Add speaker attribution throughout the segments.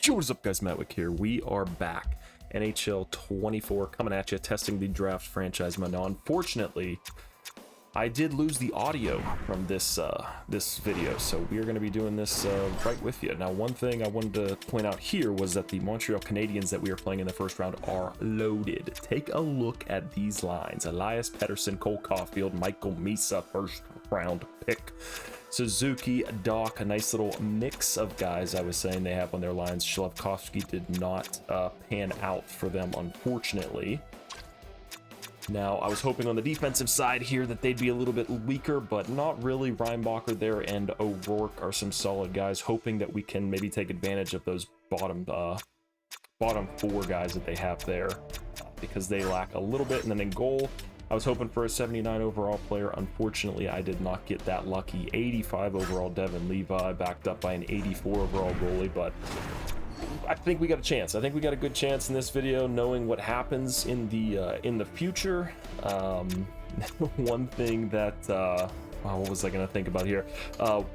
Speaker 1: What's up, guys? MattWic here. We are back. NHL 24 coming at you, testing the draft franchise mode. Now, unfortunately, I did lose the audio from this video, so we are going to be doing this right with you. Now, one thing I wanted to point out here was that the Montreal Canadiens that we are playing in the first round are loaded. Take a look at these lines. Elias Pettersson, Cole Caulfield, Michael Misa, first round pick. Suzuki, Doc, a nice little mix of guys I was saying they have on their lines. Slavkovsky did not pan out for them, unfortunately. Now, I was hoping on the defensive side here that they'd be a little bit weaker, but not really. Reinbacher there and O'Rourke are some solid guys, hoping that we can maybe take advantage of those bottom four guys that they have there, because they lack a little bit. And then in goal, I was hoping for a 79 overall player. Unfortunately, I did not get that lucky. 85 overall Devin Levi, backed up by an 84 overall goalie, but I think we got a chance. I think we got a good chance in this video, knowing what happens in the future. One thing that what was I going to think about here?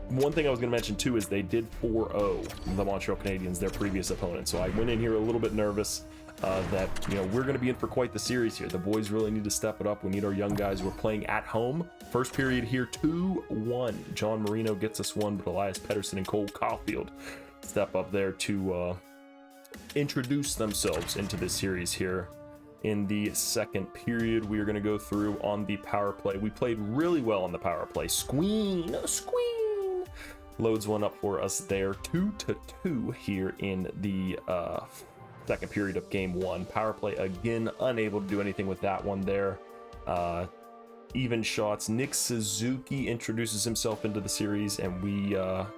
Speaker 1: One thing I was going to mention too is they did 4-0 the Montreal Canadiens, their previous opponent. So I went in here a little bit nervous that, you know, we're going to be in for quite the series here. The boys really need to step it up. We need our young guys. We're playing at home. First period here, 2-1. John Marino gets us one, but Elias Pettersson and Cole Caulfield step up there to introduce themselves into this series here. In the second period, we are going to go through on the power play. We played really well on the power play. Squeen loads one up for us there. 2-2 here in the second period of game one. Power play again, unable to do anything with that one there. Even shots. Nick Suzuki introduces himself into the series, and we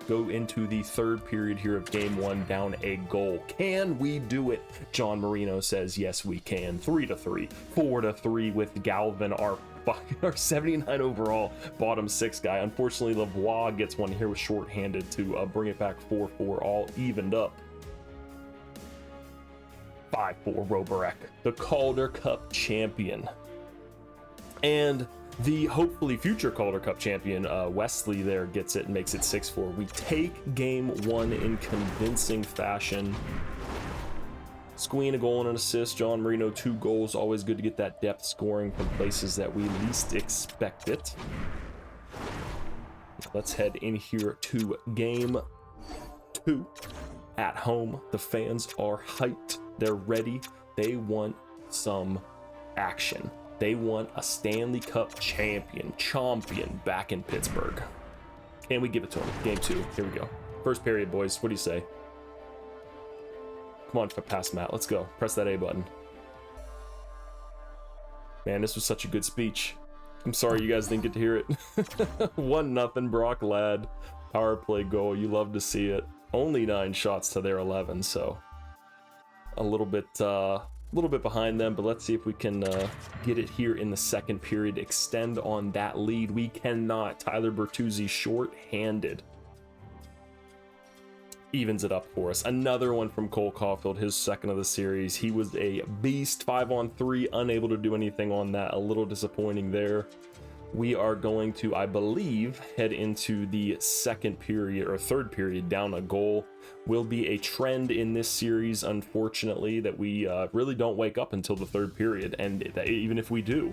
Speaker 1: go into the third period here of game one, down a goal. Can we do it? John Marino says yes, we can. 3-3, 4-3 with Galvin, our 79 overall bottom six guy. Unfortunately, Lavoie gets one here with shorthanded to bring it back 4-4, all evened up. 5-4 Roberek, the Calder Cup champion. And the hopefully future Calder Cup champion, Wesley, there gets it and makes it 6-4. We take game one in convincing fashion. Squeen, a goal and an assist. John Marino, 2 goals. Always good to get that depth scoring from places that we least expect it. Let's head in here to game 2 at home. The fans are hyped. They're ready. They want some action. They want a Stanley Cup champion back in Pittsburgh. Can we give it to them? Game 2. Here we go. First period, boys. What do you say? Come on, pass Matt. Let's go. Press that A button. Man, this was such a good speech. I'm sorry you guys didn't get to hear it. 1-0 Brock Ladd. Power play goal. You love to see it. Only 9 shots to their 11, so a little bit behind them, but let's see if we can get it here in the second period, extend on that lead. We cannot. Tyler Bertuzzi short-handed evens it up for us. Another one from Cole Caulfield, his second of the series. He was a beast. 5-on-3, unable to do anything on that. A little disappointing there. We are going to, I believe, head into the second period or third period down a goal. Will be a trend in this series, unfortunately, that we really don't wake up until the third period, and even if we do,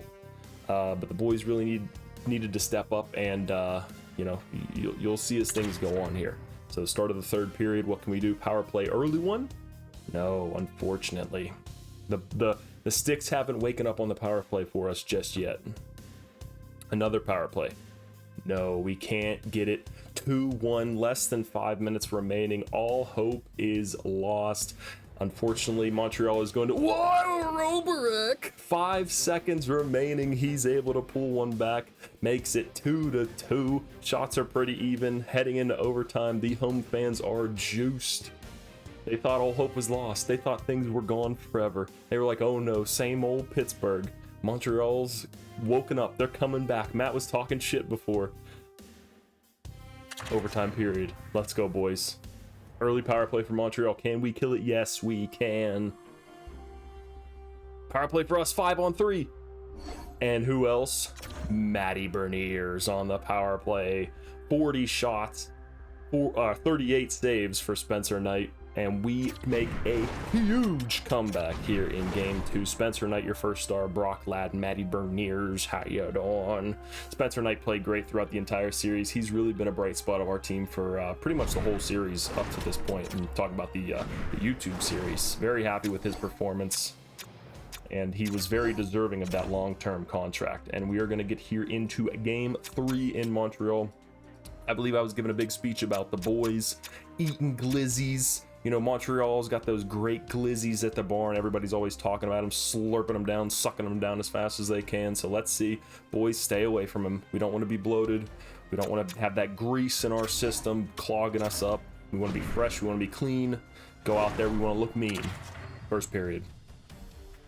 Speaker 1: but the boys really needed to step up, and you know, you'll see as things go on here. So start of the third period, what can we do? Power play, early one? No, unfortunately, the sticks haven't waken up on the power play for us just yet. Another power play. No, we can't get it. 2-1, less than 5 minutes remaining. All hope is lost. Unfortunately, Montreal is going to... Whoa, Roberek! 5 seconds remaining. He's able to pull one back. Makes it 2-2. Shots are pretty even. Heading into overtime, the home fans are juiced. They thought all hope was lost. They thought things were gone forever. They were like, oh no, same old Pittsburgh. Montreal's woken up. They're coming back. Matt was talking shit before. Overtime period. Let's go, boys. Early power play for Montreal. Can we kill it? Yes, we can. Power play for us, 5-on-3. And who else? Matty Berniers on the power play. 40 shots, 38 saves for Spencer Knight. and we make a huge comeback here in game 2. Spencer Knight, your first star. Brock Ladd, Matty Berniers, how you doing? Spencer Knight played great throughout the entire series. He's really been a bright spot of our team for pretty much the whole series up to this point. And talk about the YouTube series. Very happy with his performance, and he was very deserving of that long-term contract. And we are going to get here into game 3 in Montreal. I believe I was giving a big speech about the boys eating glizzies. You know, Montreal's got those great glizzies at the barn. Everybody's always talking about them, slurping them down, sucking them down as fast as they can. So let's see. Boys, stay away from them. We don't want to be bloated. We don't want to have that grease in our system clogging us up. We want to be fresh. We want to be clean. Go out there. We want to look mean. First period.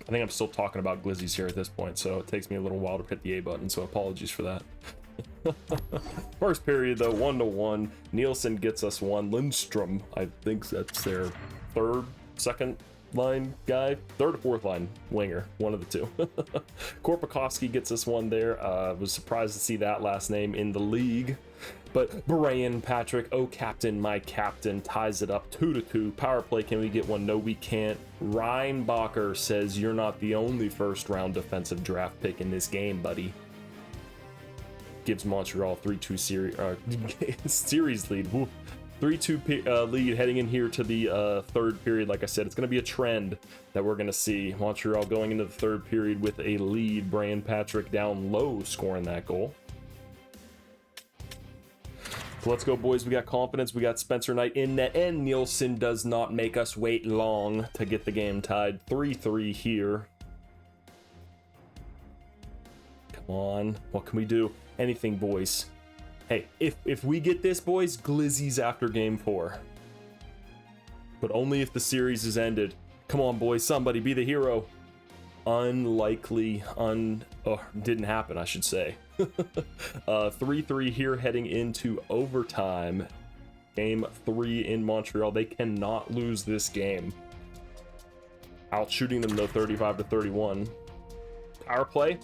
Speaker 1: I think I'm still talking about glizzies here at this point, so it takes me a little while to hit the A button, so apologies for that. First period though, 1-1. Nielsen gets us one. Lindstrom, I think that's their second line guy, third or fourth line winger, one of the two. Korpakowski gets us one there. Was surprised to see that last name in the league. But Brian Patrick, oh captain, my captain, ties it up 2-2. Power play, can we get one? No, we can't. Reinbacher says you're not the only first round defensive draft pick in this game, buddy. Gives Montreal 3-2 series lead. 3-2 lead heading in here to the third period. Like I said, it's going to be a trend that we're going to see. Montreal going into the third period with a lead. Brian Patrick down low scoring that goal. So let's go, boys. We got confidence. We got Spencer Knight in net, and Nielsen does not make us wait long to get the game tied. 3-3 here. Come on. What can we do? Anything, boys. Hey, if we get this, boys, glizzies after game 4. But only if the series is ended. Come on, boys. Somebody be the hero. Unlikely. Didn't happen, I should say. 3-3 here heading into overtime. Game 3 in Montreal. They cannot lose this game. Out shooting them though, 35-31. Power play.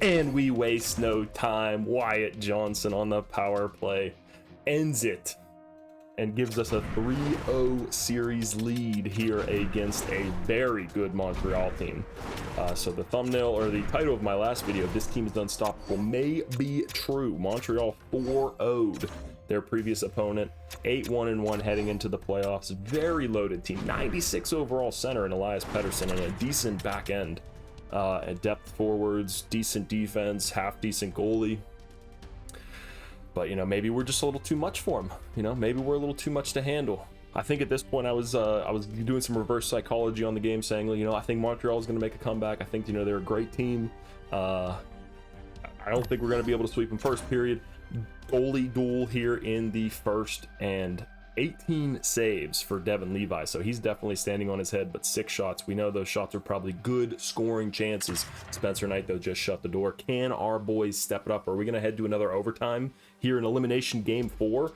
Speaker 1: And we waste no time. Wyatt Johnson on the power play ends it and gives us a 3-0 series lead here against a very good Montreal team. So the thumbnail or the title of my last video, "This team is unstoppable," may be true. Montreal 4-0'd their previous opponent, 8-1-1 heading into the playoffs. Very loaded team, 96 overall center in Elias Pettersson and a decent back end. Depth forwards, decent defense, half decent goalie. But, you know, maybe we're just a little too much for him. You know, maybe we're a little too much to handle. I think at this point I was doing some reverse psychology on the game, saying, you know, I think Montreal is going to make a comeback. I think, you know, they're a great team. I don't think we're going to be able to sweep them first period. Goalie duel here in the first, and 18 saves for Devin Levi, so he's definitely standing on his head, but 6 shots. We know those shots are probably good scoring chances. Spencer Knight, though, just shut the door. Can our boys step it up? Are we going to head to another overtime here in elimination game 4?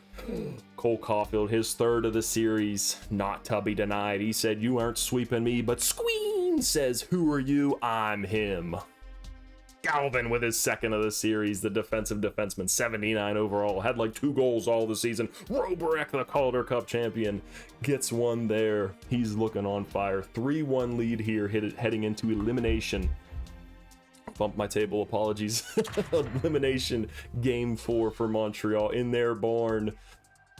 Speaker 1: Cole Caulfield, his third of the series, not to be denied. He said, "You aren't sweeping me," but Squeen says, "Who are you? I'm him." Galvin with his second of the series, the defensive defenseman, 79 overall, had like 2 goals all the season. Roberek, the Calder Cup champion, gets one there. He's looking on fire. 3-1 lead here, heading into elimination. Bumped my table, apologies. Elimination game 4 for Montreal in their barn.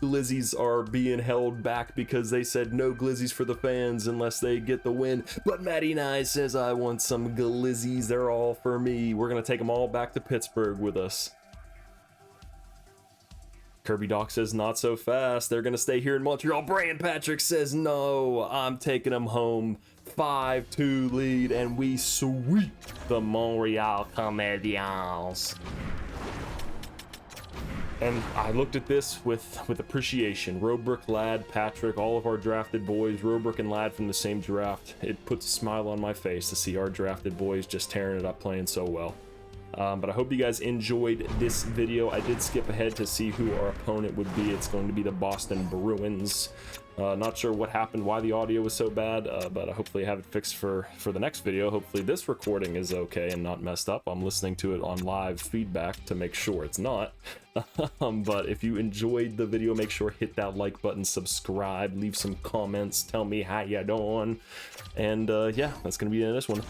Speaker 1: Glizzies are being held back because they said no glizzies for the fans unless they get the win. But Matty Nye says, "I want some glizzies. They're all for me." We're going to take them all back to Pittsburgh with us. Kirby Doc says, "Not so fast. They're going to stay here in Montreal." Brian Patrick says, "No, I'm taking them home." 5-2 lead, and we sweep the Montreal Canadiens. And I looked at this with appreciation. Robrick, Ladd, Patrick, all of our drafted boys, Robrick and Ladd from the same draft. It puts a smile on my face to see our drafted boys just tearing it up, playing so well. But I hope you guys enjoyed this video. I did skip ahead to see who our opponent would be. It's going to be the Boston Bruins. Not sure what happened, why the audio was so bad, but hopefully I have it fixed for the next video. Hopefully this recording is okay and not messed up. I'm listening to it on live feedback to make sure it's not. But if you enjoyed the video, make sure hit that like button, subscribe, leave some comments, tell me how you doing, and yeah, that's gonna be it in this one.